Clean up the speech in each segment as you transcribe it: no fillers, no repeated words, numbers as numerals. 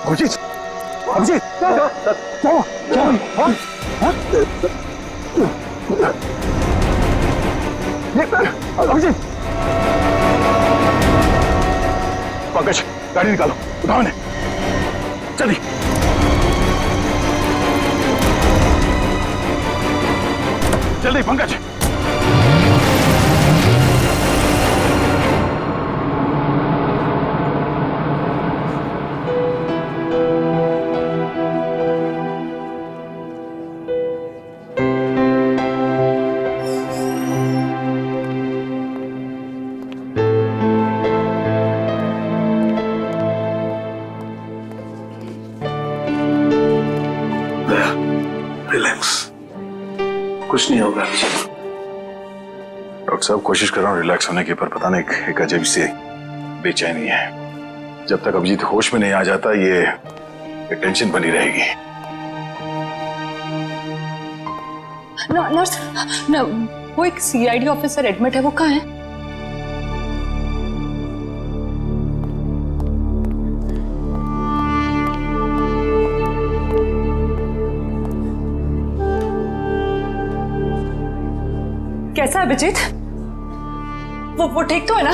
अभिजीत, अभिजीत, क्या अभिजीत, पंकज गाड़ी निकालो, उठाओ इन्हें, जल्दी। जल्दी पंकज। रिलैक्स, कुछ नहीं होगा। डॉक्टर साहब कोशिश कर रहा हूँ रिलैक्स होने की, पर पता नहीं एक अजीब सी बेचैनी है। जब तक अभिजीत होश में नहीं आ जाता ये टेंशन बनी रहेगी। नर्स, वो एक सीआईडी ऑफिसर एडमिट है, वो कहाँ है? कैसा है अभिजीत? वो ठीक तो है ना?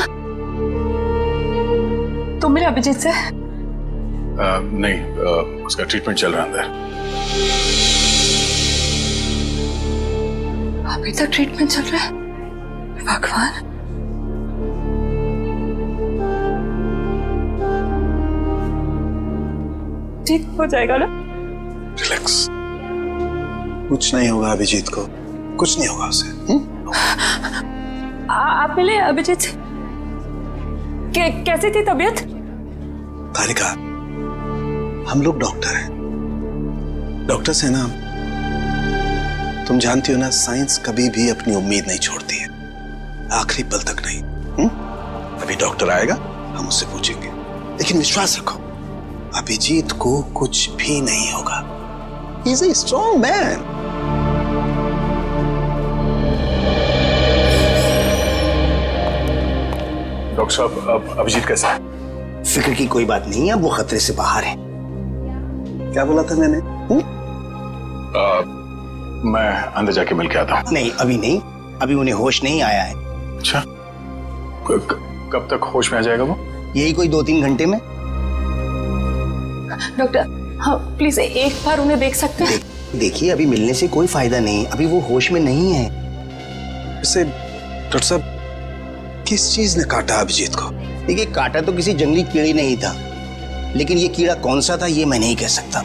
तुम मिले अभिजीत से? नहीं, उसका ट्रीटमेंट चल रहा है अंदर। अभी तक ट्रीटमेंट चल रहा है? भगवान। ठीक हो जाएगा ना? रिलैक्स, कुछ नहीं होगा अभिजीत को, कुछ नहीं होगा उसे। आप मिले अभिजीत से? कैसी थी तबीयत? तारिका, हम लोग डॉक्टर हैं, डॉक्टर से ना, तुम जानती हो ना, साइंस कभी भी अपनी उम्मीद नहीं छोड़ती है, आखिरी पल तक नहीं। अभी डॉक्टर आएगा, हम उससे पूछेंगे, लेकिन विश्वास रखो अभिजीत को कुछ भी नहीं होगा। He is a strong man. Doctor साहब, अब अभिजीत कैसा है? फिक्र की कोई बात नहीं है, अब वो खतरे से बाहर है। क्या बोला था मैंने? मैं अंदर जाके मिल के आता हूँ। नहीं, अभी नहीं, अभी उन्हें होश नहीं आया है। अच्छा, कब तक होश में आ जाएगा वो? यही कोई 2-3 घंटे में। डॉक्टर, हाँ प्लीज एक बार उन्हें देख सकते हैं? देखिए, अभी मिलने से कोई फायदा नहीं, अभी वो होश में नहीं है। वैसे डॉक्टर साहब, किस चीज ने काटा अभिजीत को? देखिए, काटा तो किसी जंगली कीड़े नहीं था, लेकिन ये कीड़ा कौन सा था ये मैं नहीं कह सकता।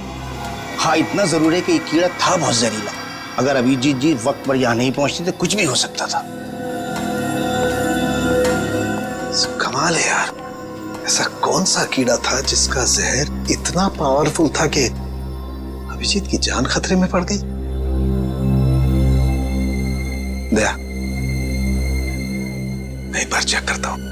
हाँ, इतना जरूर है कि ये कीड़ा था बहुत जहरीला। अगर अभिजीत जी वक्त पर यहाँ नहीं पहुंचते तो कुछ भी हो सकता था। कमाल है यार, ऐसा कौन सा कीड़ा था जिसका जहर इतना पावरफुल था कि अभिजीत की जान खतरे में पड़ गई? दया, मैं एक बार चेक करता हूं।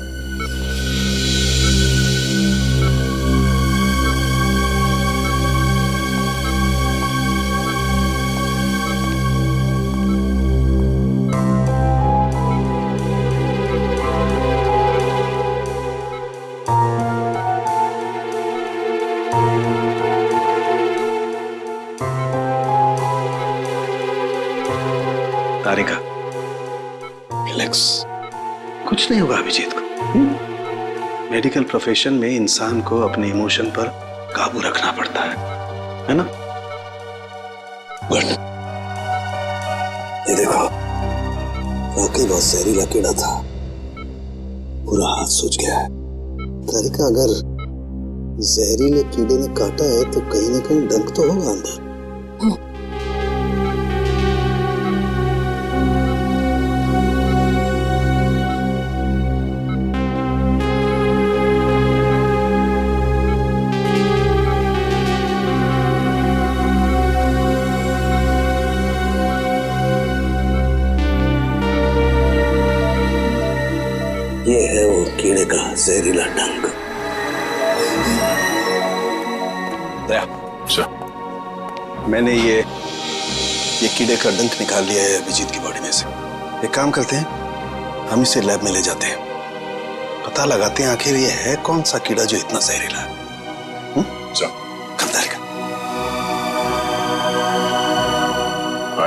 तारिका, रिलैक्स, कुछ नहीं होगा अभिजीत को। मेडिकल प्रोफेशन में इंसान को अपने इमोशन पर काबू रखना पड़ता है ना? गुड। ये देखो, वाकई बहुत जहरीला कीड़ा था, पूरा हाथ सूज गया है। तारिका, अगर जहरीले कीड़े ने काटा है तो कहीं ना कहीं डंक तो होगा अंदर। ये है वो कीड़े का जहरीला डंक। मैंने ये कीड़े का डंक निकाल लिया है अभिजीत की बॉडी में से। एक काम करते हैं, हम इसे लैब में ले जाते हैं, पता लगाते हैं आखिर ये है कौन सा कीड़ा जो इतना जहरीला है।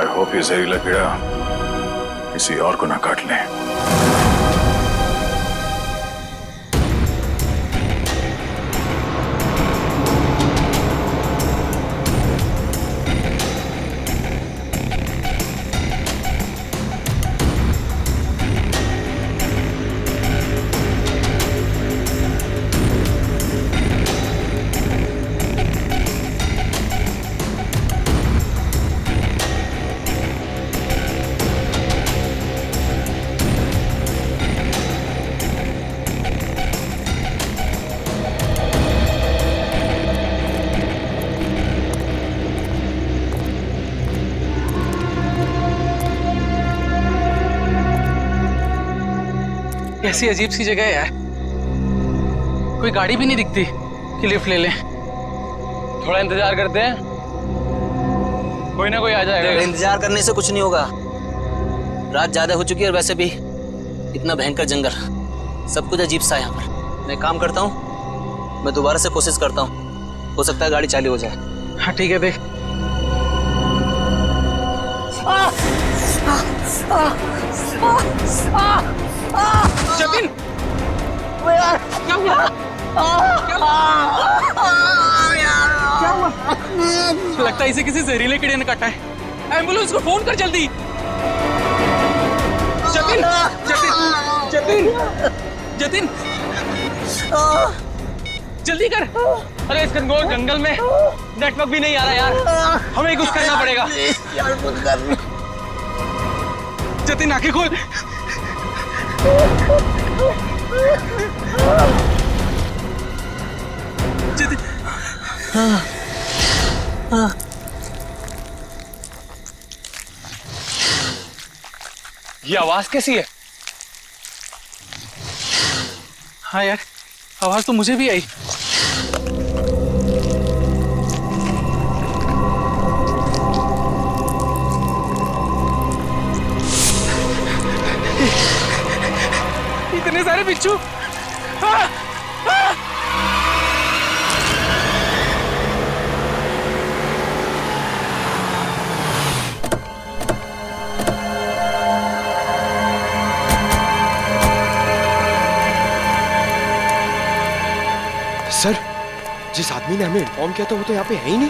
आई होप ये जहरीला कीड़ा किसी और को ना काट ले। कैसी अजीब सी जगह है यार, कोई गाड़ी भी नहीं दिखती कि लिफ्ट ले लें। थोड़ा इंतजार करते हैं, कोई ना कोई आ जाएगा। इंतजार करने से कुछ नहीं होगा, रात ज्यादा हो चुकी है और वैसे भी इतना भयंकर जंगल, सब कुछ अजीब सा है यहाँ पर। मैं काम करता हूँ, मैं दोबारा से कोशिश करता हूँ, हो सकता है गाड़ी चालू हो जाए। हाँ ठीक है, देख। जतिन, क्या हुआ? क्या हुआ? लगता है इसे किसी जहरीले कीड़े ने काटा है। एम्बुलेंस को फोन कर जल्दी। जतिन, जतिन, जतिन, जतिन, जल्दी कर। अरे इस घनघोर जंगल में नेटवर्क भी नहीं आ रहा यार, हमें कुछ करना पड़ेगा। जतिन आंखें खोल। जतिन, ये आवाज कैसी है? हाँ यार, आवाज तो मुझे भी आई। इतने सारे बिच्छू। सर, जिस आदमी ने हमें इन्फॉर्म किया था वो तो यहाँ पे है ही नहीं।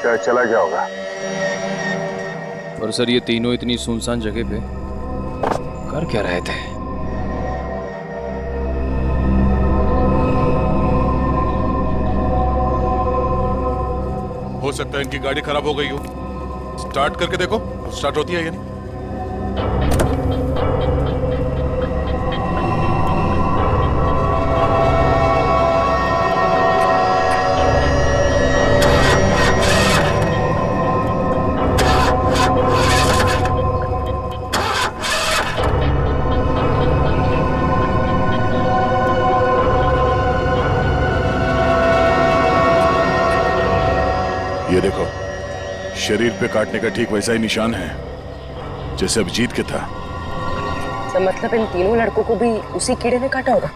क्या चला गया होगा? और सर, ये तीनों इतनी सुनसान जगह पे कर क्या रहे थे? हो सकता है इनकी गाड़ी खराब हो गई हो। स्टार्ट करके देखो, स्टार्ट होती है या नहीं। ये देखो, शरीर पे काटने का ठीक वैसा ही निशान है जैसे अभिजीत के था। तो मतलब इन तीनों लड़कों को भी उसी कीड़े ने काटा होगा।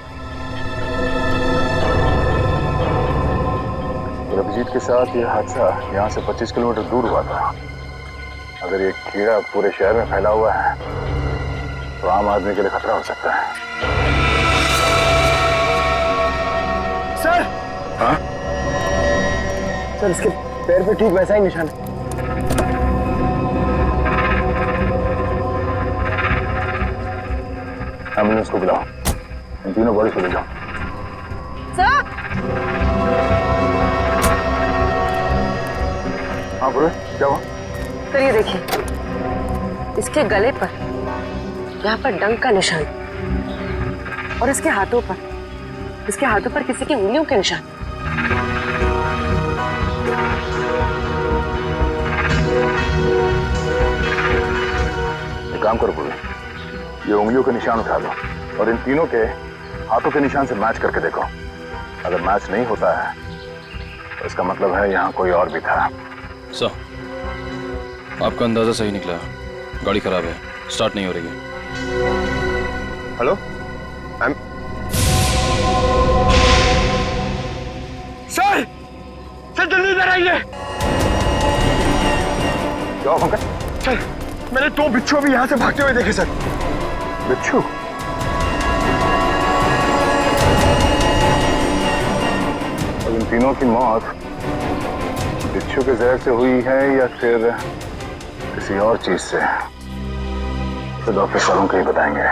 और अभिजीत के साथ ये हादसा यहाँ से 25 किलोमीटर दूर हुआ था। अगर ये कीड़ा पूरे शहर में फैला हुआ है तो आम आदमी के लिए खतरा हो सकता है। सर, हाँ? सर इसके पैर पे ठीक वैसा ही निशान है। एम्बुलेंस को बुलाओ, इन तीनों बॉडी को ले जाओ। सर, हाँ बुरे, क्या हुआ? सर ये देखिए, इसके गले पर यहाँ पर डंक का निशान और इसके हाथों पर किसी की उंगलियों के निशान। काम करो पूरे, ये उंगलियों के निशान उठा लो और इन तीनों के हाथों के निशान से मैच करके देखो। अगर मैच नहीं होता है तो इसका मतलब है यहाँ कोई और भी था। सर, आपका अंदाजा सही निकला, गाड़ी खराब है, स्टार्ट नहीं हो रही है। हेलो, सर, सर जल्दी इधर आइए। क्या पंकज? सर मैंने 2 बिच्छू भी यहाँ से भागते हुए देखे सर। बिच्छू? और इन तीनों की मौत बिच्छू के जहर से हुई है या फिर किसी और चीज से? तो डॉक्टर सालों को ही बताएंगे।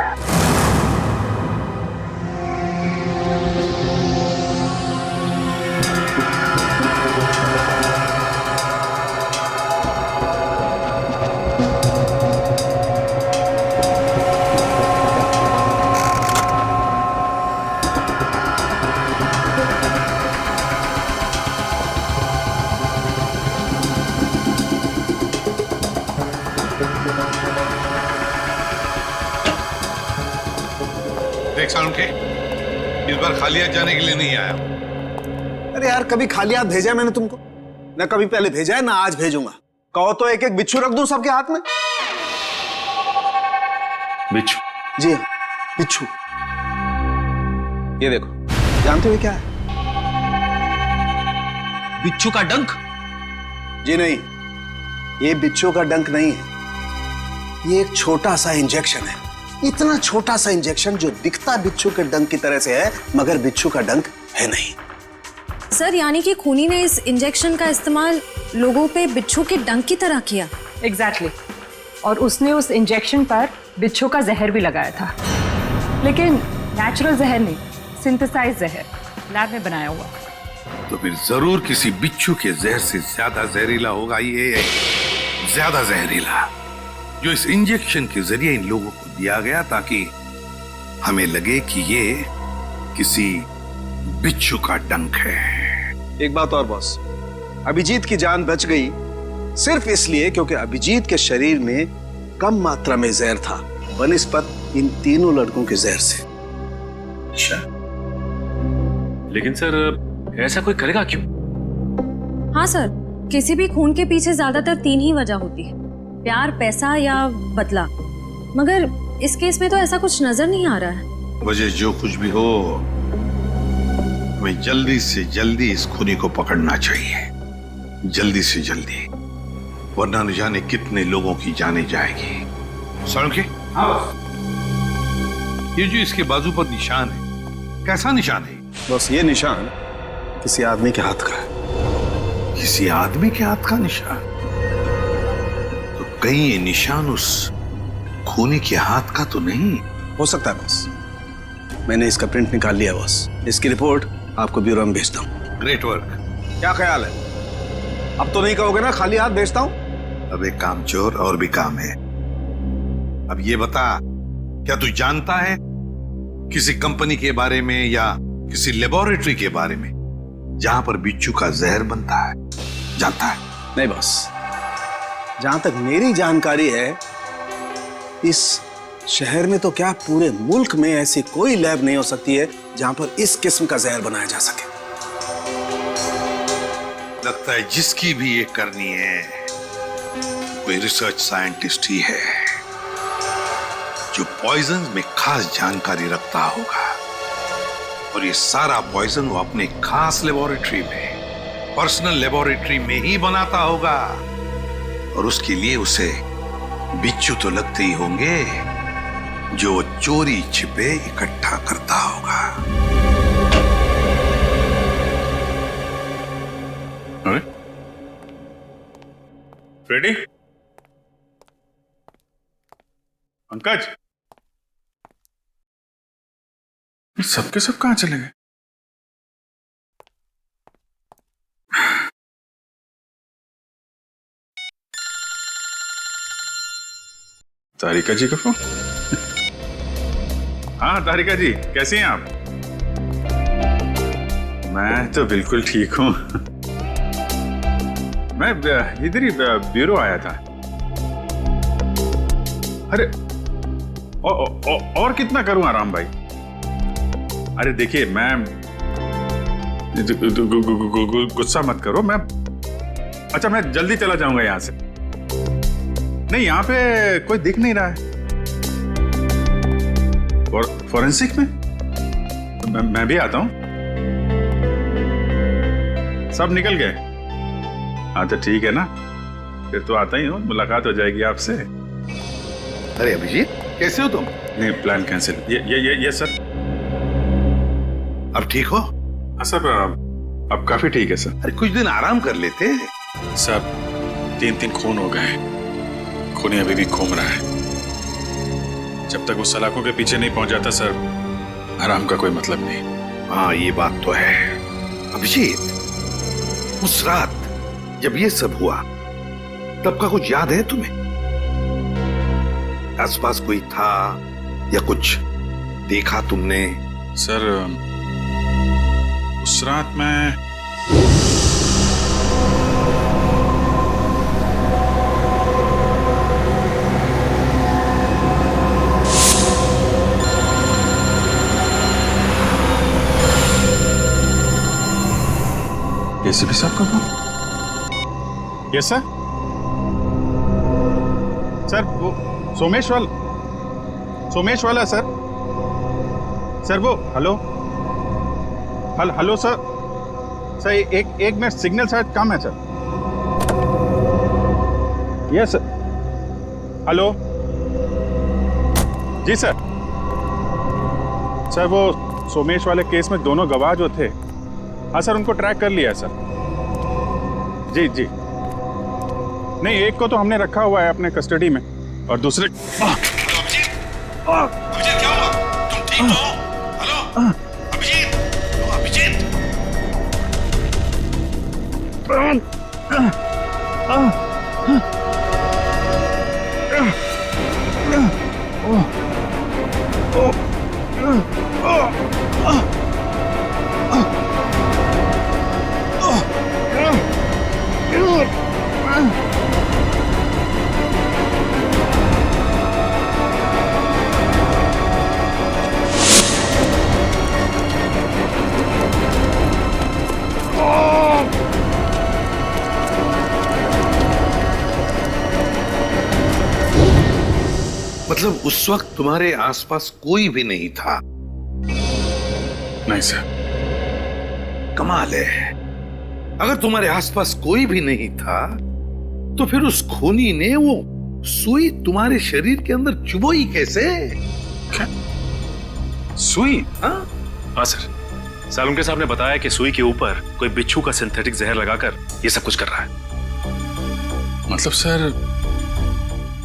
देख सालुंखे, इस बार खाली हाथ जाने के लिए नहीं आया। अरे यार, कभी खाली हाथ भेजा है मैंने तुमको? ना कभी पहले भेजा है ना आज भेजूंगा। कहो तो एक एक बिच्छू रख दूं सबके हाथ में। बिच्छू? जी हाँ, बिच्छू। ये देखो, जानते हो क्या है? बिच्छू का डंक? जी नहीं, ये बिच्छू का डंक नहीं है। ये एक छोटा सा इंजेक्शन है। इतना छोटा सा इंजेक्शन जो दिखता बिच्छू के डंक की तरह से है, मगर बिच्छू का डंक है नहीं। सर, यानी कि खूनी ने इस इंजेक्शन का इस्तेमाल लोगों पे बिच्छू के डंक की तरह किया। एग्जैक्टली। और उसने उस इंजेक्शन पर बिच्छू का जहर भी लगाया था, लेकिन नेचुरल जहर नहीं, सिंथेसाइज जहर, लैब में बनाया हुआ। तो फिर जरूर किसी बिच्छू के जहर से ज्यादा जहरीला होगा ये, ज्यादा जहरीला, जो इस इंजेक्शन के जरिए इन लोगों को दिया गया ताकि हमें लगे कि ये किसी बिच्छू का डंक है। एक बात और बॉस, अभिजीत की जान बच गई सिर्फ इसलिए क्योंकि अभिजीत के शरीर में कम मात्रा में जहर था बनिस्बत इन तीनों लड़कों के जहर से। अच्छा, लेकिन सर ऐसा कोई करेगा क्यों? हाँ सर, किसी भी खून के पीछे ज्यादातर 3 ही वजह होती है, प्यार, पैसा या बदला। मगर इस केस में तो ऐसा कुछ नजर नहीं आ रहा है। वजह जो कुछ भी हो, हमें जल्दी से जल्दी इस खूनी को पकड़ना चाहिए, जल्दी से जल्दी, वरना न जाने कितने लोगों की जाने जाएगी। सालुंखे, ये जो इसके बाजू पर निशान है, कैसा निशान है? बस ये निशान किसी आदमी के हाथ का है। किसी आदमी के हाथ का निशान? तो कहीं ये निशान उस खूनी के हाथ का तो नहीं? हो सकता है बॉस, मैंने इसका प्रिंट निकाल लिया बॉस। इसकी रिपोर्ट आपको ब्यूरो में भेजता हूँ। Great work. क्या ख्याल है? अब तो नहीं कहोगे ना खाली हाथ भेजता हूँ? अब एक काम चोर और भी काम है। अब ये बता, क्या तू जानता है किसी कंपनी के बारे में या किसी लेबोरेटरी के बारे में जहां पर बिच्छू का जहर बनता है? जानता है? नहीं बॉस, जहां तक मेरी जानकारी है, इस शहर में तो क्या पूरे मुल्क में ऐसी कोई लैब नहीं हो सकती है जहां पर इस किस्म का जहर बनाया जा सके। लगता है जिसकी भी ये करनी है कोई रिसर्च साइंटिस्ट ही है जो पॉइजन में खास जानकारी रखता होगा, और ये सारा पॉइजन वो अपने खास लेबोरेटरी में, पर्सनल लेबोरेटरी में ही बनाता होगा, और उसके लिए उसे बिच्छू तो लगते ही होंगे जो चोरी छिपे इकट्ठा करता होगा। रेडी? पंकज, सबके सब कहां चले गए? तारिका जी का फोन। हाँ तारिका जी, कैसी हैं आप? मैं तो बिल्कुल ठीक हूं। मैं इधर ही ब्यूरो आया था। अरे और कितना करूं आराम भाई? अरे देखिए, मैं गुस्सा मत करो, मैं अच्छा मैं जल्दी चला जाऊंगा यहां से। नहीं, यहां पे कोई दिख नहीं रहा है। फॉरेंसिक में मैं भी आता हूं। सब निकल गए। हाँ तो ठीक है ना, फिर तो आता ही हूँ, मुलाकात हो जाएगी आपसे। अरे अभिजीत, कैसे हो तुम? नहीं, प्लान कैंसिल। ये सर। अब ठीक हो? हाँ सर, अब काफी ठीक है सर। अरे कुछ दिन आराम कर लेते। सर 3 खून हो गए, खूनी अभी भी घूम रहा है। जब तक वो सलाखों के पीछे नहीं पहुंच जाता सर, आराम का कोई मतलब नहीं। हाँ ये बात तो है। अभिजीत, उस रात जब ये सब हुआ तब का कुछ याद है तुम्हें? आसपास कोई था या कुछ देखा तुमने? सर उस रात मैं एसीपी साहब का फोन? Yes sir. सर वो सोमेश वाला सर। सर वो हेलो सर। सर एक मिनट, सिग्नल शायद कम है सर। Yes sir. हेलो जी सर। सर वो सोमेश वाले केस में दोनों गवाह जो थे, हाँ सर उनको ट्रैक कर लिया है सर। जी जी, नहीं एक को तो हमने रखा हुआ है अपने कस्टडी में और दूसरे। अभिजीत क्या हुआ? तुम ठीक हो? हेलो अभिजीत, अभिजीत। मतलब उस वक्त तुम्हारे आसपास कोई भी नहीं था? नहीं सर। कमाल है, अगर तुम्हारे आसपास कोई भी नहीं था तो फिर उस खूनी ने वो सुई तुम्हारे शरीर के अंदर चुभोई कैसे? क्या? सुई? हाँ सर, सालुंके साहब ने बताया कि सुई के ऊपर कोई बिच्छू का सिंथेटिक जहर लगाकर ये सब कुछ कर रहा है। मतलब सर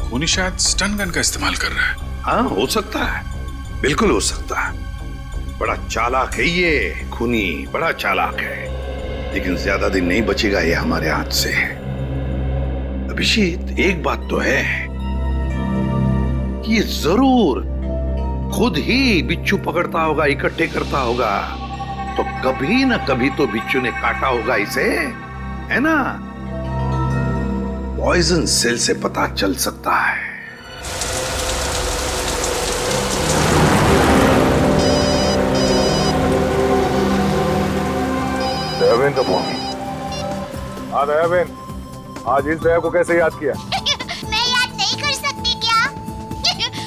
खूनी शायद स्टन गन का इस्तेमाल कर रहा है। हाँ हो सकता है, बिल्कुल हो सकता है। बड़ा चालाक है ये खूनी, बड़ा चालाक है, लेकिन ज्यादा दिन नहीं बचेगा ये हमारे हाथ से। अभिजीत एक बात तो है कि ये जरूर खुद ही बिच्छू पकड़ता होगा, इकट्ठे करता होगा, तो कभी ना कभी तो बिच्छू ने काटा होगा इसे, है ना? पॉइजन सेल से पता चल सकता है। दयाबेन का फोन। हाँ दयाबेन, आज इस दया को कैसे याद किया? मैं याद नहीं कर सकती क्या?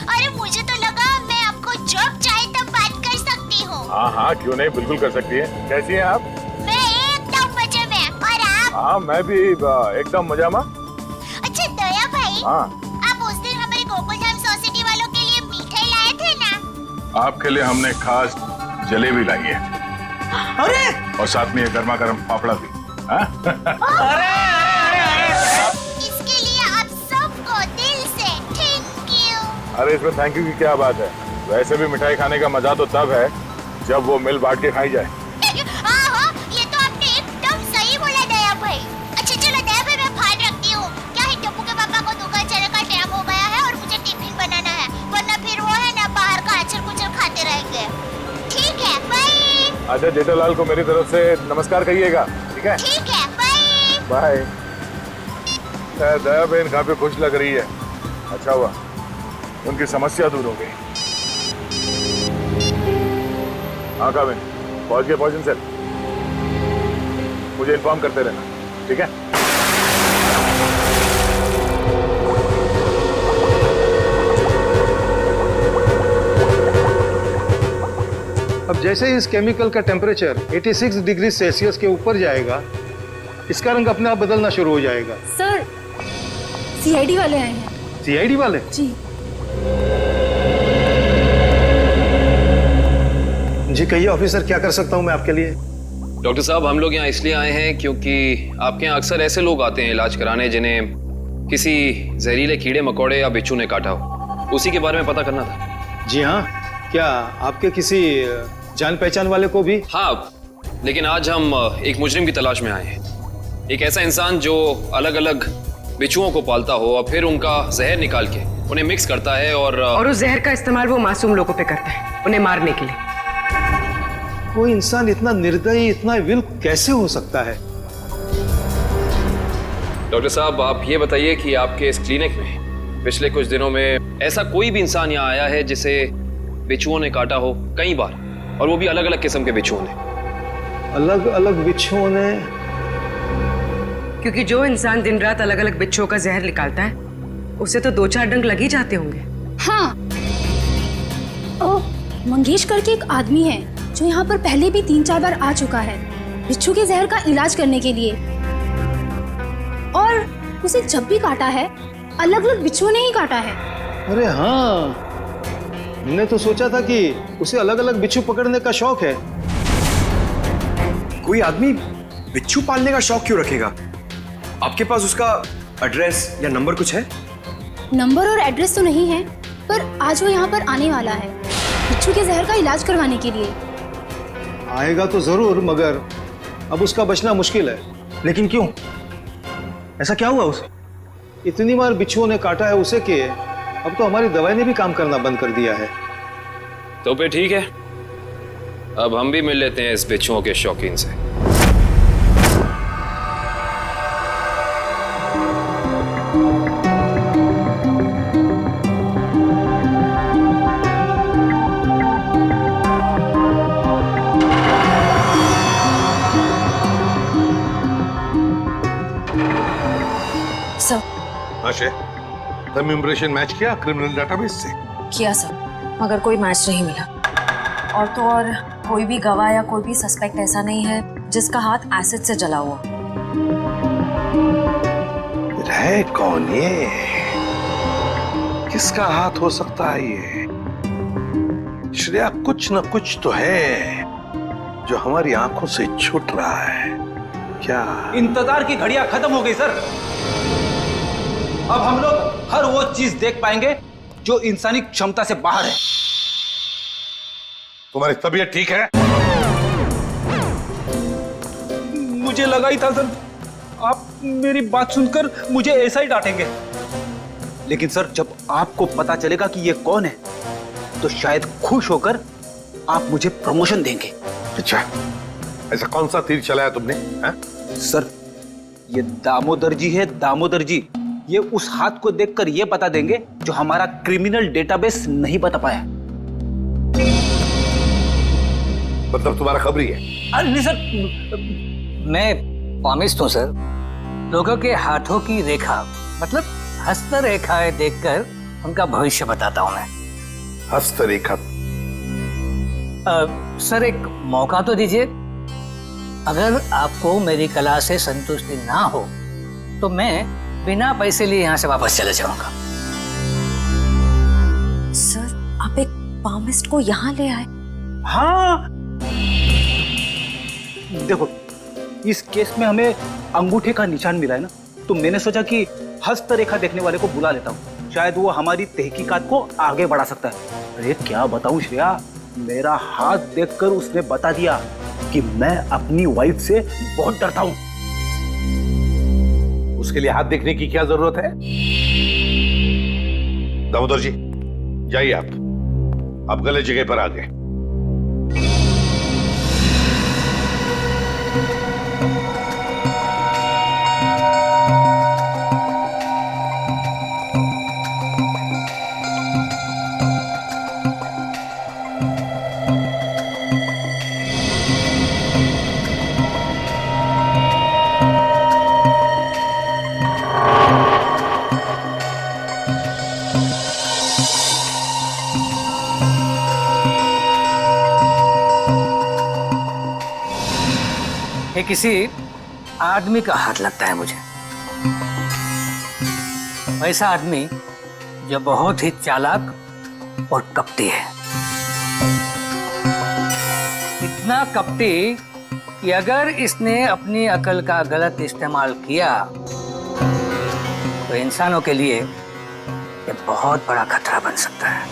अरे मुझे तो लगा मैं आपको जब चाहे तब बात कर सकती हूँ। हाँ क्यों नहीं, बिल्कुल कर सकती है। कैसी हैं आप? मैं एकदम मजे में, और आप? हाँ मैं भी एकदम मजा में। अच्छा दया भाई, हाँ आप उस दिन हमारे गोकुलधाम सोसाइटी वालों के लिए मिठाई लाए थे ना? आपके लिए हमने खास जलेबी लाई है। अरे और साथ में ये गर्मा गर्म पापड़ा भी। हाँ? इसके लिए आप सबको दिल से थैंक यू। अरे इसमें थैंक यू की क्या बात है? वैसे भी मिठाई खाने का मजा तो तब है जब वो मिल बांट के खाई जाए। हाँ, ये तो आपने एकदम सही बोला दया भाई। अच्छा चलो दया भाई, मैं फोन रखती हूँ। क्या है, टप्पू के पापा को दुकान चलने का टाइम हो गया है और मुझे टिफिन बनाना है, वरना फिर वो है ना बाहर का अचर कुचर खाते रहेंगे। ठीक है, बाय। अच्छा जेठालाल को मेरी तरफ से नमस्कार कहिएगा, ठीक है? ठीक है, बाय। बाय। दया बहन काफी खुश लग रही है। अच्छा हुआ उनकी समस्या दूर हो गई। हाँ काबिन, पहुंच गए पॉइजन सेल। मुझे इन्फॉर्म करते रहना, ठीक है? अब जैसे ही इस केमिकल का टेम्परेचर 86 डिग्री सेल्सियस के ऊपर जाएगा इसका रंग अपने आप बदलना शुरू हो जाएगा। सर सीआईडी वाले आए हैं। सीआईडी वाले? जी। जी कहिए ऑफिसर, क्या कर सकता हूँ मैं आपके लिए? डॉक्टर साहब, हम लोग यहाँ इसलिए आए हैं क्योंकि आपके यहाँ अक्सर ऐसे लोग आते हैं इलाज कराने जिन्हें किसी जहरीले कीड़े मकोड़े या बिच्छू ने काटा हो। उसी के बारे में पता करना था। जी हाँ, क्या आपके किसी जान पहचान वाले को भी? हाँ, लेकिन आज हम एक मुजरिम की तलाश में आए हैं। एक ऐसा इंसान जो अलग अलग बिच्छुओं को पालता हो और फिर उनका जहर निकाल के उन्हें मिक्स करता है और उस जहर का इस्तेमाल वो मासूम लोगों पे करता है, उन्हें मारने के लिए। कोई इंसान इतना निर्दयी, इतना विल कैसे हो सकता है? डॉक्टर साहब, आप ये बताइए कि आपके इस क्लिनिक में पिछले कुछ दिनों में ऐसा कोई भी इंसान यहाँ आया है जिसे बिच्छुओं ने काटा हो कई बार, और वो भी अलग अलग किस्म के बिच्छुओं ने? अलग अलग बिच्छुओं ने? क्योंकि जो इंसान दिन रात अलग अलग बिच्छुओं का जहर निकालता है उसे तो 2-4 डंक लग ही जाते होंगे। हाँ, मंगेश करके एक आदमी है जो यहाँ पर पहले भी 3-4 बार आ चुका है बिच्छू के जहर का इलाज करने के लिए, और उसे जब भी काटा है अलग अलग बिच्छुओं ने ही काटा है। अरे हाँ, मैंने तो सोचा था कि उसे अलग अलग बिच्छू पकड़ने का शौक है। कोई आदमी बिच्छू पालने का शौक क्यों रखेगा? आपके पास उसका एड्रेस या नंबर कुछ है? नंबर और एड्रेस तो नहीं है, पर आज वो यहाँ पर आने वाला है बिच्छू के जहर का इलाज करवाने के लिए। आएगा तो जरूर, मगर अब उसका बचना मुश्किल है। लेकिन क्यों? ऐसा क्या हुआ उसे? इतनी बार बिच्छुओं ने काटा है उसे कि अब तो हमारी दवाई ने भी काम करना बंद कर दिया है। तो फिर ठीक है, अब हम भी मिल लेते हैं इस बिच्छुओं के शौकीन से। तुम इम्प्रेशन मैच किया क्रिमिनल डेटाबेस से? किया सर, मगर कोई मैच नहीं मिला। और तो और कोई भी गवाह या कोई भी सस्पेक्ट ऐसा नहीं है जिसका हाथ एसिड से जला हुआ। है कौन ये? किसका हाथ हो सकता है ये? श्रेया, कुछ न कुछ तो है जो हमारी आंखों से छूट रहा है। क्या? इंतजार की घड़ियां खत्म हो गई सर। अब हम लोग हर वो चीज देख पाएंगे जो इंसानी क्षमता से बाहर है। तुम्हारी तबीयत ठीक है? मुझे लगा ही था सर, आप मेरी बात सुनकर मुझे ऐसा ही डांटेंगे। लेकिन सर, जब आपको पता चलेगा कि ये कौन है तो शायद खुश होकर आप मुझे प्रमोशन देंगे। अच्छा, ऐसा कौन सा तीर चलाया तुमने? सर, ये दामोदर जी है, दामोदर जी। ये उस हाथ को देखकर ये बता देंगे जो हमारा क्रिमिनल डेटाबेस नहीं बता पाया। मतलब तुम्हारा खबरी है? नहीं सर, मैं पामिस्ट हूँ सर। लोगों के हाथों की रेखा, मतलब हस्तरेखाएं देखकर उनका भविष्य बताता हूँ मैं। हस्तरेखा? सर, एक मौका तो दीजिए। अगर आपको मेरी कला से संतुष्टि ना हो तो मैं बिना पैसे लिए यहाँ से वापस चले जाऊंगा। सर, आप एक पामिस्ट को यहाँ ले आए? हाँ, देखो, इस केस में हमें अंगूठे का निशान मिला है ना, तो मैंने सोचा कि हस्तरेखा देखने वाले को बुला लेता हूँ, शायद वो हमारी तहकीकात को आगे बढ़ा सकता है। अरे क्या बताऊं श्रेया, मेरा हाथ देखकर उसने बता दिया कि मैं अपनी वाइफ से बहुत डरता हूँ। उसके लिए हाथ देखने की क्या जरूरत है? दामोदर जी, जाइए आप गलत जगह पर आ गए। ये किसी आदमी का हाथ लगता है मुझे। ऐसा आदमी जो बहुत ही चालाक और कपटी है। इतना कपटी कि अगर इसने अपनी अकल का गलत इस्तेमाल किया तो इंसानों के लिए ये बहुत बड़ा खतरा बन सकता है।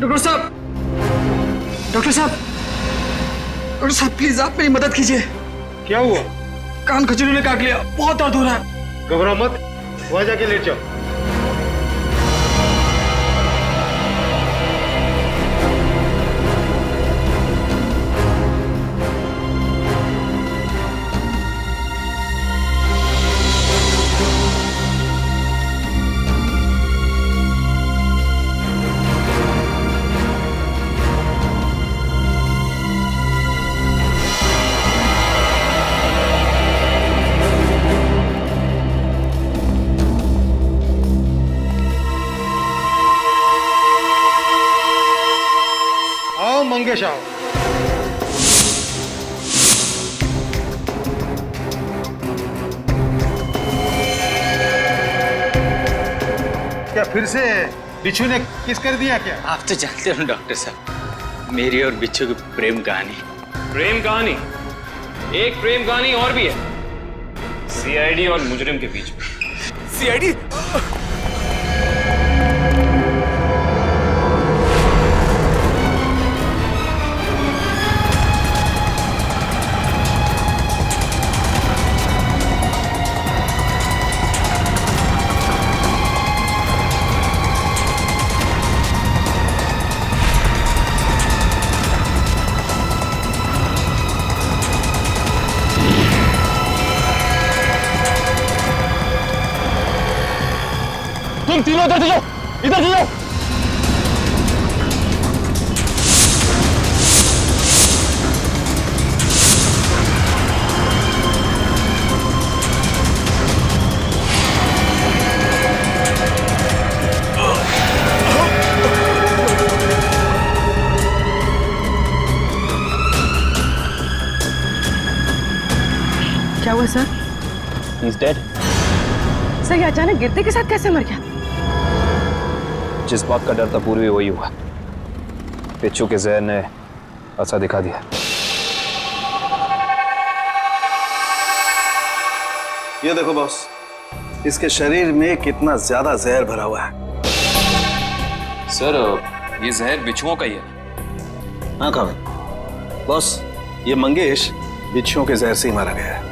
डॉक्टर साहब, डॉक्टर साहब, डॉक्टर साहब प्लीज आप मेरी मदद कीजिए। क्या हुआ? कान खजूरी ने काट लिया, बहुत दर्द हो रहा है। घबराओ मत, वहां जाके लेट जाओ। मंगेश आओ। क्या फिर से बिच्छू ने किस कर दिया क्या? आप तो जानते हो डॉक्टर साहब, मेरी और बिच्छू की प्रेम कहानी। प्रेम कहानी? एक प्रेम कहानी और भी है, सीआईडी और मुजरिम के बीच में। सीआईडी? तुम तीनों इधर जाओ, इधर जाओ। क्या हुआ सर? He's dead. सर ये अचानक गिरते के साथ कैसे मर गया? जिस बात का डर था पूर्वी वही हुआ। बिच्छू के जहर ने असर दिखा दिया। ये देखो बॉस, इसके शरीर में कितना ज्यादा जहर भरा हुआ है। सर ये जहर बिच्छुओं का ही है। हाँ कहा बॉस, ये मंगेश बिच्छुओं के जहर से ही मारा गया है।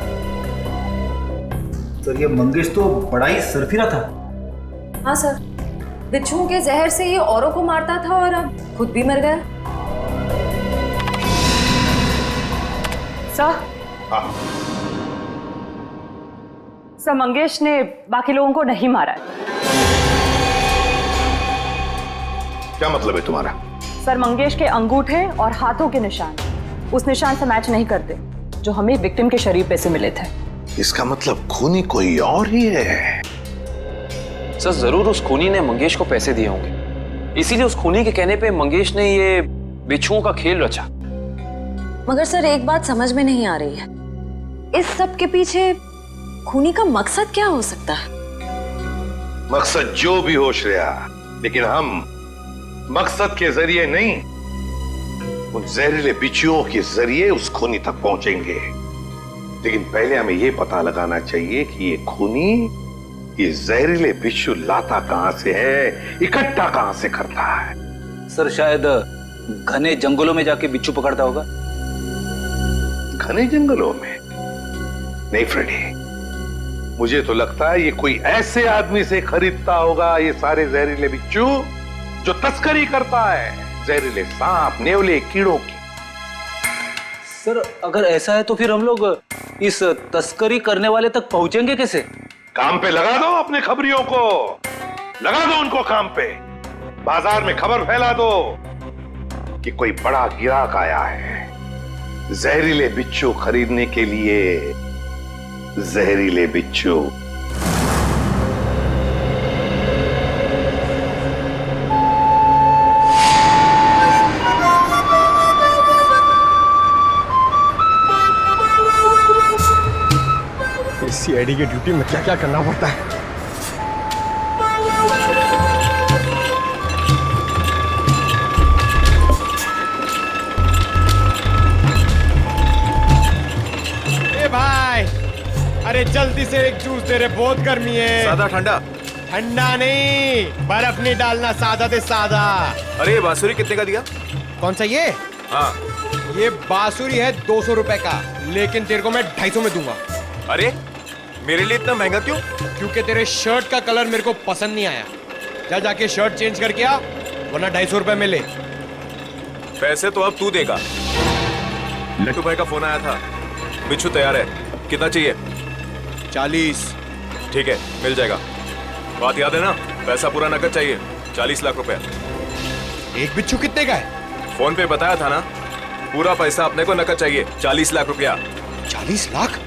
सर ये मंगेश तो बड़ा ही सरफिरा था। हाँ सर, बिच्छुओं के जहर से ये औरों को मारता था और अब खुद भी मर गया। सर, सर मंगेश ने बाकी लोगों को नहीं मारा है। क्या मतलब है तुम्हारा? सर मंगेश के अंगूठे और हाथों के निशान उस निशान से मैच नहीं करते जो हमें विक्टिम के शरीर पे से मिले थे। इसका मतलब खूनी कोई और ही है। सर जरूर उस खूनी ने मंगेश को पैसे दिए होंगे, इसीलिए उस खूनी के कहने पे मंगेश ने ये बिच्छुओं का खेल रचा। मगर सर एक बात समझ में नहीं आ रही है, इस सब के पीछे खूनी का मकसद क्या हो सकता है? मकसद जो भी हो श्रेया, लेकिन हम मकसद के जरिए नहीं, उन जहरीले बिच्छुओं के जरिए उस खूनी तक पहुंचेंगे। लेकिन पहले हमें यह पता लगाना चाहिए कि ये खूनी ये जहरीले बिच्छू लाता कहां से है, इकट्ठा कहां से करता है। सर शायद घने जंगलों में जाके बिच्छू पकड़ता होगा। घने जंगलों में? नहीं फ्रेडी, मुझे तो लगता है ये कोई ऐसे आदमी से खरीदता होगा ये सारे जहरीले बिच्छू जो तस्करी करता है, जहरीले सांप, नेवले, कीड़ों की। सर अगर ऐसा है तो फिर हम लोग इस तस्करी करने वाले तक पहुंचेंगे कैसे? काम पे लगा दो अपने खबरियों को, लगा दो उनको काम पे। बाजार में खबर फैला दो कि कोई बड़ा गिराक आया है जहरीले बिच्छू खरीदने के लिए। जहरीले बिच्छू। सीआईडी की ड्यूटी में क्या क्या करना पड़ता है। ए भाई, अरे जल्दी से एक जूस दे रहे, बहुत गर्मी है। सादा ठंडा? ठंडा नहीं, बर्फ नहीं डालना, सादा दे सादा। अरे ये बांसुरी कितने का दिया? कौन सा ये? हाँ ये बांसुरी है 200 रुपए का, लेकिन तेरे को मैं 250 में दूंगा। अरे मेरे लिए इतना महंगा क्यों? क्योंकि तेरे शर्ट का कलर मेरे को पसंद नहीं आया। जा जाके शर्ट चेंज करके आ, वरना 250 रुपए में ले। पैसे तो अब तू देगा। लट्टू भाई का फोन आया था, बिच्छू तैयार है। कितना चाहिए? 40। ठीक है, मिल जाएगा। बात याद है ना, पैसा पूरा नकद चाहिए। 40 लाख रुपए। एक बिच्छू कितने का है? फोन पे बताया था ना, पूरा पैसा अपने को नकद चाहिए। 40 लाख रुपया। 40 लाख?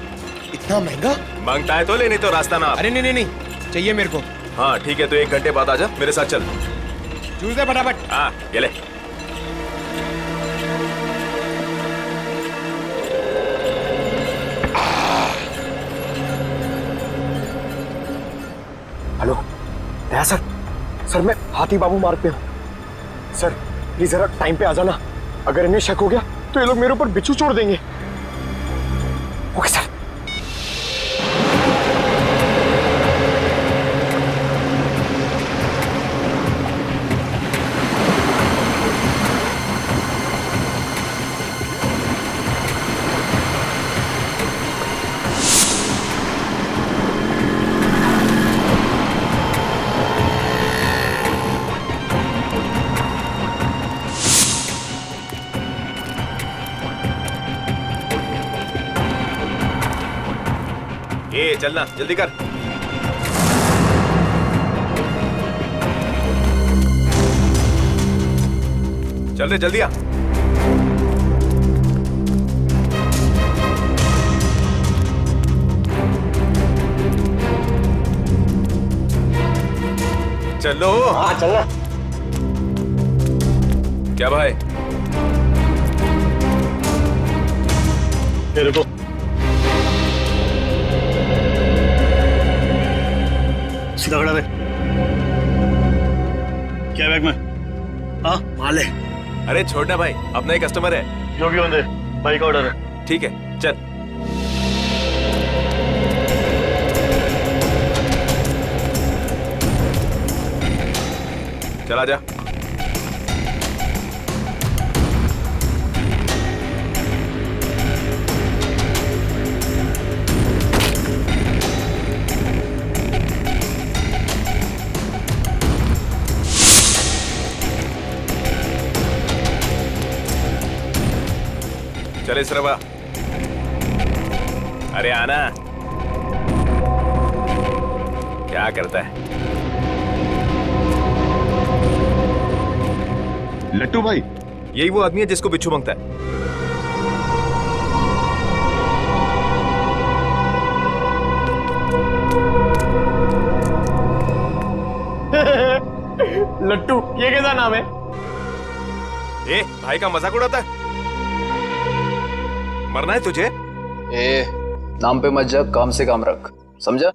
इतना महंगा? मांगता है तो ले, नहीं तो रास्ता ना। अरे नहीं, चाहिए मेरे को। हाँ ठीक है, तो 1 घंटे बाद आजा, मेरे साथ चल। जूस दे फटाफट। हाँ ये ले। हेलो दया सर, सर मैं हाथी बाबू मार्ग पे हूँ। सर प्लीज जरा टाइम पे आ जाना, अगर इन्हें शक हो गया तो ये लोग मेरे ऊपर बिच्छू छोड़ देंगे। Okay sir. चलना, जल्दी कर। चल रे, जल्दी आ। चलो। हाँ चलना। क्या भाई? मेरे को सीधा खड़ा रहे। क्या बैग में? हाँ माल है। अरे छोड़ना भाई, अपना ही कस्टमर है। जो भी होंगे, भाई का ऑर्डर है। ठीक है, चल। चला जा। चले सरवा। अरे आना। क्या करता है लट्टू भाई? यही वो आदमी है जिसको बिच्छू मांगता है। लट्टू, ये कैसा नाम है? ए, भाई का मजाक उड़ाता है? मरना है तुझे? ए, नाम पे मत जा, काम से काम रख, समझा?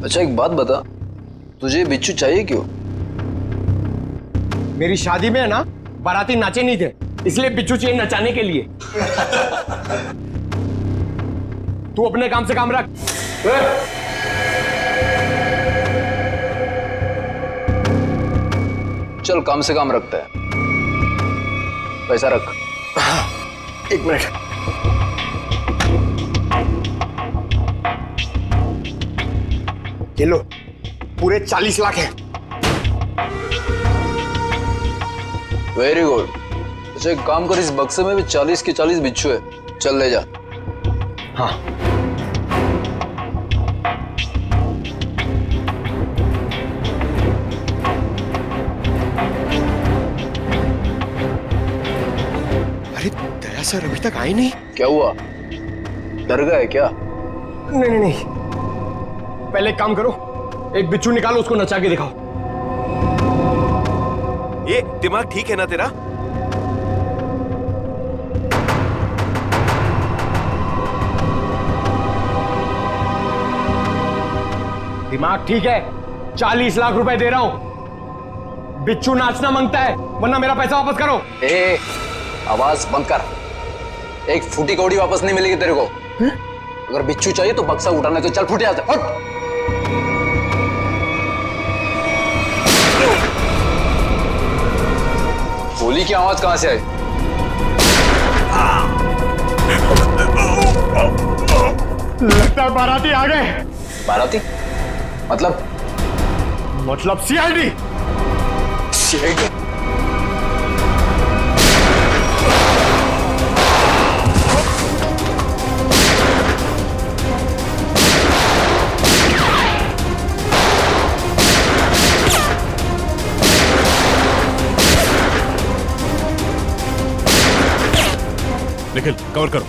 अच्छा एक बात बता, तुझे बिच्छू चाहिए क्यों? मेरी शादी में है ना, बाराती नाचे नहीं थे, इसलिए बिच्छू चाहिए नचाने के लिए। तू अपने काम से काम रख। चल काम से काम रखता है, पैसा रख। 1 मिनट। ये लो, पूरे 40 लाख है। Very good. अच्छा एक काम कर, इस बक्से में भी 40 के 40 बिच्छू है, चल ले जा। हाँ अरे दया सर अभी तक आए नहीं। क्या हुआ, डर गए क्या? नहीं नहीं नहीं, पहले एक काम करो, एक बिच्छू निकालो, उसको नचा के दिखाओ। ये दिमाग ठीक है ना तेरा? दिमाग ठीक है, 40 लाख रुपए दे रहा हूं। बिच्छू नाचना मांगता है, वरना मेरा पैसा वापस करो। ए, आवाज बंद कर। एक फूटी कौड़ी वापस नहीं मिलेगी तेरे को। अगर बिच्छू चाहिए तो बक्सा उठाने तो चल, फूटे यहाँ से, हट। गोली की आवाज कहां से आई? लगता है बाराती आ गए। बाराती? मतलब सीआईडी। सीआईडी? निखिल कवर करो।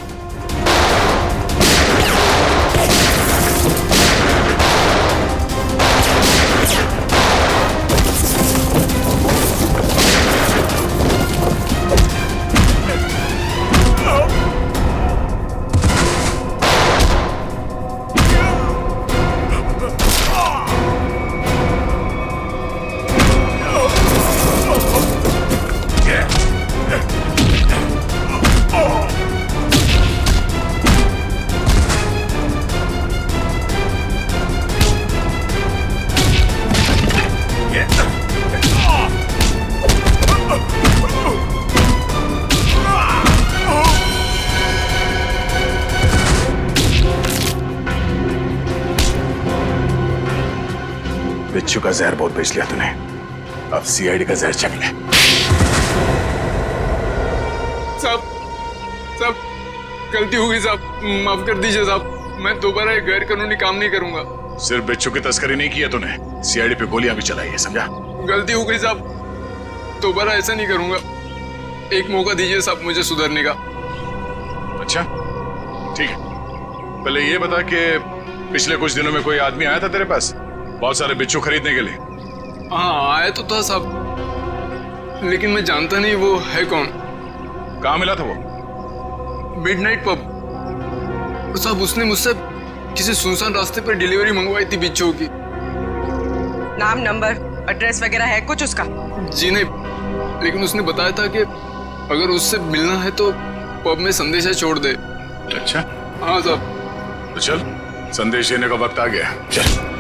बिच्छू का जहर बहुत बेच लिया तूने, अब सीआईडी का जहर चख ले। साहब गलती हो गई साहब, माफ कर दीजिए साहब। मैं दोबारा एक गैर कानूनी काम नहीं करूंगा। सिर्फ बिच्छू की तस्करी नहीं की है तूने, सीआईडी पे गोलियां भी चलाई है, समझा? गलती हो गई साहब, दोबारा ऐसा नहीं करूंगा। एक मौका दीजिए साहब मुझे सुधरने का। अच्छा ठीक है, पहले ये बता कि पिछले कुछ दिनों में कोई आदमी आया था तेरे पास बहुत सारे बिच्छू खरीदने के लिए? हाँ आया तो था साहब, लेकिन मैं जानता नहीं वो है कौन। कहाँ मिला था वो? मिडनाइट पब साहब। उसने मुझसे किसी सुनसान रास्ते पर डिलीवरी मंगवाई थी बिच्छू की। नाम, नंबर, एड्रेस वगैरह है कुछ उसका? जी नहीं, लेकिन उसने बताया था कि अगर उससे मिलना है तो पब में संदेशा छोड़ दे। अच्छा हाँ साहब। तो चल, संदेश देने का वक्त आ गया, चल।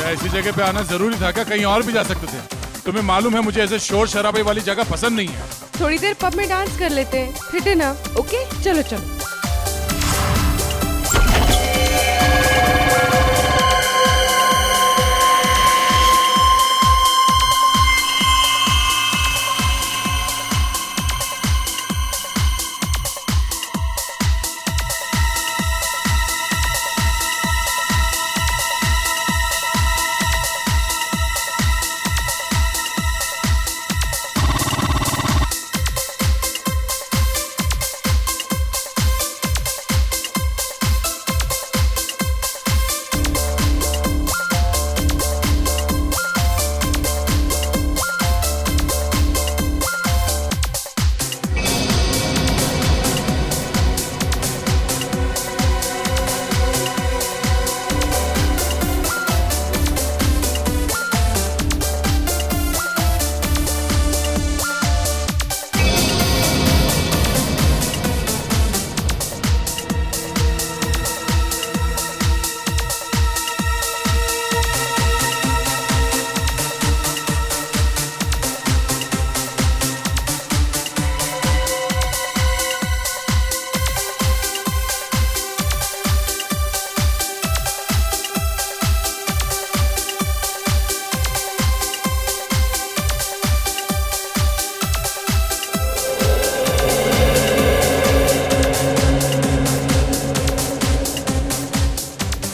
ऐसी जगह पे आना जरूरी था क्या? कहीं और भी जा सकते थे। तुम्हें मालूम है मुझे ऐसे शोर शराबे वाली जगह पसंद नहीं है। थोड़ी देर पब में डांस कर लेते हैं, फिट है ना? ओके चलो चलो।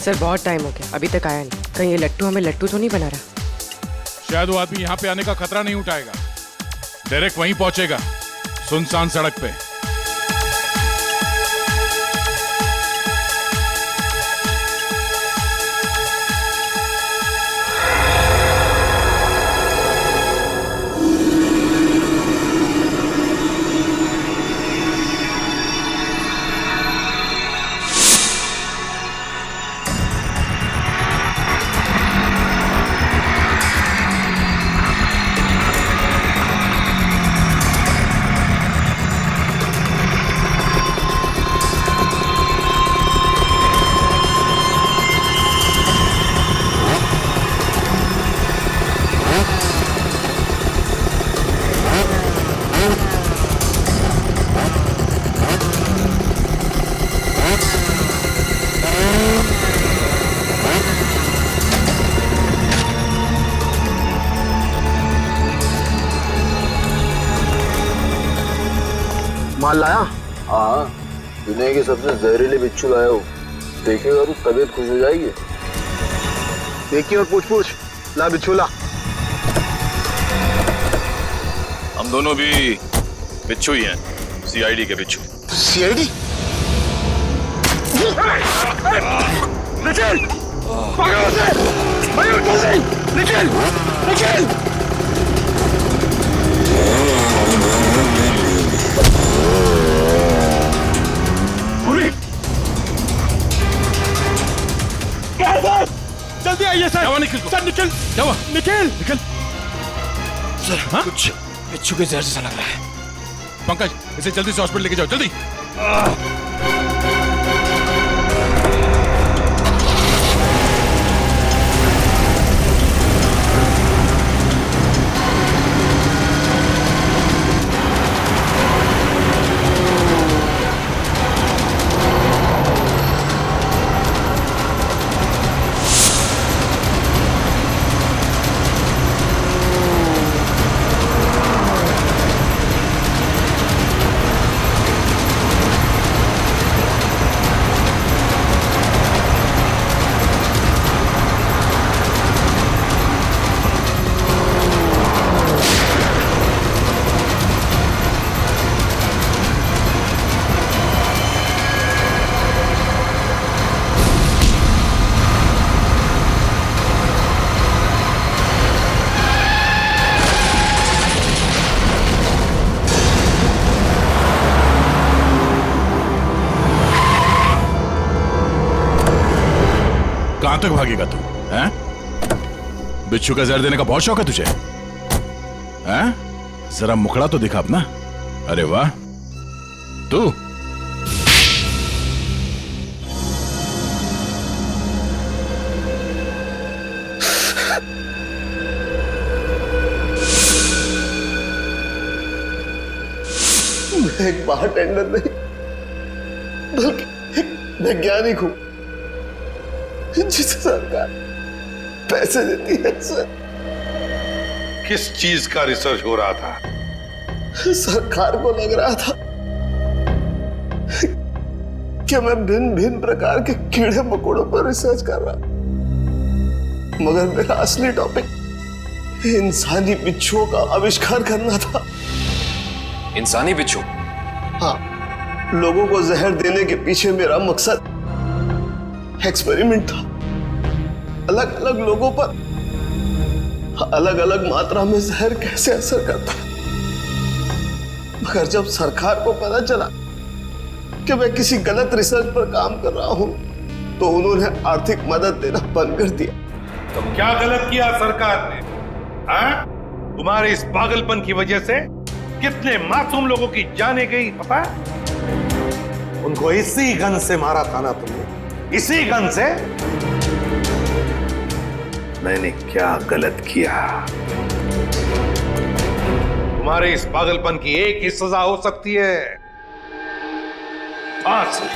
सर बहुत टाइम हो गया, अभी तक आया नहीं। कहीं ये लट्टू हमें लट्टू तो नहीं बना रहा? शायद वो आदमी यहाँ पे आने का खतरा नहीं उठाएगा, डायरेक्ट वहीं पहुंचेगा, सुनसान सड़क पे। माल लाया? हाँ, दुनिया के सबसे जहरीले बिच्छू लाया हूँ। देखेगा तो तबीयत खुश हो जाएगी। देखिए और पूछ पूछ। ला बिच्छू ला। हम दोनों भी बिच्छू ही हैं, सीआईडी के बिच्छू। सीआईडी? निखिल! पकड़ो उसे! मयूर जल्दी! निखिल! निखिल! जल्दी आइए सर। जावा निखिल को। सर निखिल, जावा। निखिल, निखिल। सर, हाँ? कुछ बिच्छू के जहर जैसा लग रहा है। पंकज, इसे जल्दी से हॉस्पिटल लेके जाओ, जल्दी। कहां तक भागेगा तू? हैं? बिच्छू का जहर देने का बहुत शौक है तुझे? हैं? जरा मुखड़ा तो दिखा अपना। अरे वाह, तू मैं एक बारटेंडर नहीं बल्कि एक वैज्ञानिक हूं जिसे सरकार पैसे देती है। सर, किस चीज का रिसर्च हो रहा था? सरकार को लग रहा था कि मैं भिन्न भिन्न प्रकार के कीड़े मकोड़ों पर रिसर्च कर रहा, मगर मेरा असली टॉपिक इंसानी बिच्छुओं का आविष्कार करना था। इंसानी बिच्छू? हाँ, लोगों को जहर देने के पीछे मेरा मकसद एक्सपेरिमेंट था। अलग अलग लोगों पर अलग अलग मात्रा में जहर कैसे असर करता है। मगर जब सरकार को पता चला कि मैं किसी गलत रिसर्च पर काम कर रहा हूं, तो उन्होंने आर्थिक मदद देना बंद कर दिया। तो क्या गलत किया सरकार ने? हाँ? तुम्हारे इस पागलपन की वजह से कितने मासूम लोगों की जाने गई पता है? उनको इसी गन से मारा था ना तुमने? इसी गन से? मैंने क्या गलत किया? तुम्हारे इस पागलपन की एक ही सजा हो सकती है, फांसी।